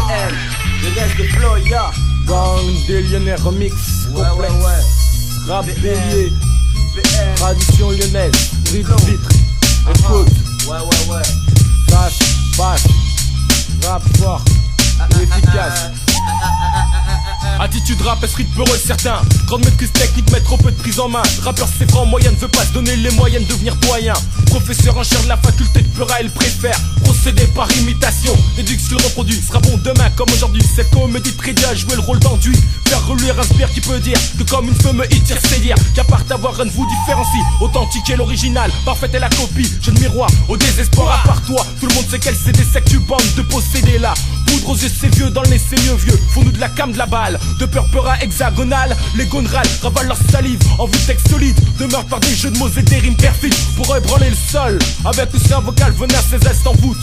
BPM, jeunesse de Floya. Gang des Lyonnais remix, complexe. Rap bélier, tradition lyonnaise, vitre, écoute. Basse, rap fort, efficace. Attitude rap, esprit de peureux certain. Grande maîtrise technique, mais trop peu de prise en main. Rappeur c'est franc, moyen ne veut pas se donner les moyens de devenir doyen. Professeur en chair de la faculté de Pleura, il préfère procéder par imitation. Déduit que ce qu'il reproduit sera bon demain comme aujourd'hui. Cette comédie de Trédia a joué le rôle d'enduit. Faire reluire un spire qui peut dire que comme une femme il tire, c'est dire qu'à part d'avoir un de vous différencie. Authentique et l'original, parfaite est la copie. Jeune miroir au désespoir à part toi. Tout le monde sait quel CD c'est que tu bandes de posséder là. Poudre aux yeux c'est vieux, dans le nez c'est mieux vieux. Faut-nous de la cam, de la balle, de purpura hexagonale. Les gonrales ravalent leur salive en vue de texte solide. Demeurent par des jeux de mots et des rimes perfides. Pour ébranler le sol, avec ou c'est un vocal venin, ses ailes en voûte.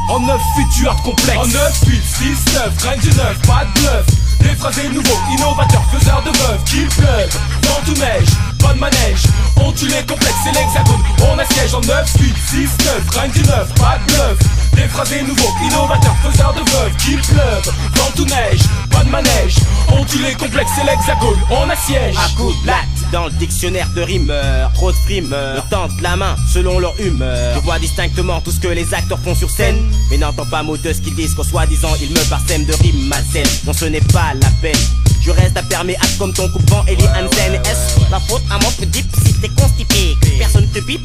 En 9-8 tu as de complexe. En 9-8, 6-9, rien du neuf, pas de bluff. Des phrasés nouveaux, innovateurs, faiseurs de meufs. Qu'il pleuve, vent ou neige, pas de manège. On tue les complexes et l'hexagone, on assiège. En 9-8, 6-9, rien du neuf, pas de bluff. Des phrasés nouveaux, innovateurs, faiseurs de meufs. Qu'il pleuve, vent ou neige, pas de manège. On tue les complexes et l'hexagone, on assiège. À coup de latte dans le dictionnaire de rimeurs. Trop de frimeurs me tendent la main selon leur humeur. Je vois distinctement tout ce que les acteurs font sur scène, mais n'entends pas mot de ce qu'ils disent qu'en soi-disant ils me parsèment de rimes malsaines. Non, ce n'est pas la peine. Je reste imperméable comme ton coupe-vent Eli Hansen. Est-ce la faute à mon dip si t'es constipé? Personne te pipe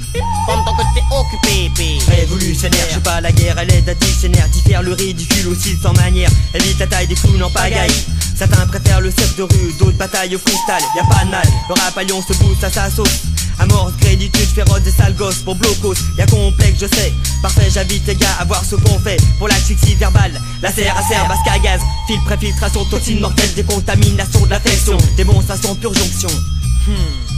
pendant que t'es occupé. Révolutionnaire, je pas la guerre, elle aide à dictionnaire. Diffère le ridicule aussi sans manière. Elle vit la taille des clowns en pagaille. Certains préfèrent le chef de rue, d'autres bataillent au freestyle. Y'a pas de mal, le rap à Lyon se booste à sa sauce. Amorce, gréditude, féroce des sales gosses pour blocos. Y'a complexe, je sais. Parfait, j'invite les gars à voir ce qu'on fait. Pour la asphyxie verbale, la serre à serre, basque à gaz. Filtre, infiltration, toxine mortelle, décontamination de l'affection. Démonstration, pure jonction.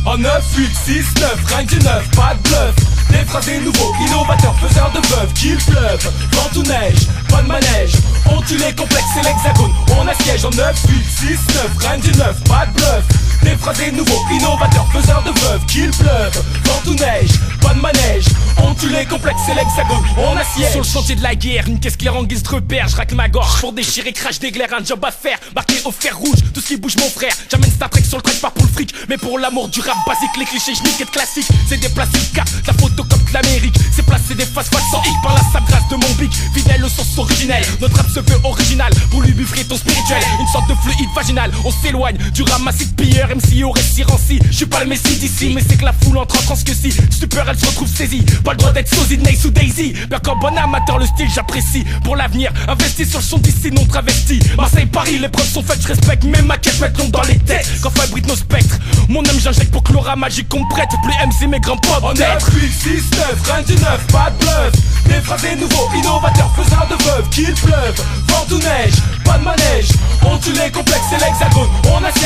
En 9, 8, 6, 9, rien du neuf, pas de bluff. Des phrasés nouveaux, innovateurs, faiseurs de meufs. Qu'il pleuve, vent ou neige, pas de manège. On tue les complexes et l'hexagone, on assiège. En 9, 8, 6, 9, rien du neuf, pas de bluff. Des phrasés nouveaux, innovateurs, faiseurs de meufs. Qu'il pleuve, vent ou neige, pas de manège. On tue les complexes et l'hexagone, on assiège. Sur le chantier de la guerre, une caisse claire en guise de repère. Je racle ma gorge pour déchirer, crash d'éclair, un job à faire. Marqué au fer rouge, tout ce qui bouge mon frère. J'amène Star Trek sur le track, pas pour le fric, mais pour l'amour du rap basique. Les clichés j'nique et de classique, c'est déplacer le cap, la photocopie de l'Amérique. C'est placer des faces sans hic par la sable grâce de mon bic. Fidèle au sens originel, notre rap se veut original. Pour lui buffrer ton spirituel, une sorte de fluide vaginal. On s'éloigne du ramassis de pilleurs, MC au récit ranci. J'suis pas le messie d'ici, mais c'est que la foule entre en transe que si stupeur elle se retrouve saisie. Pas le droit d'être sosie de Nace ou Daisy. Bien qu'en bon amateur le style j'apprécie. Pour l'avenir, investi sur le son d'ici non travesti. Marseille, Paris, les preuves sont faites, je respecte mes maquettes, mettons dans les têtes. Quand fabrique nos spectres, mon âme j'injecte pour que l'aura magique qu'on prête. Plus MC mes grands potes. En 9, 8, 6, 9, rien du neuf, pas de bluff. Des phrasés nouveaux, innovateurs, faiseurs de meufs. Qu'il pleuve, vent ou neige, pas de manège. On tue les complexes et l'hexagone, on assiège.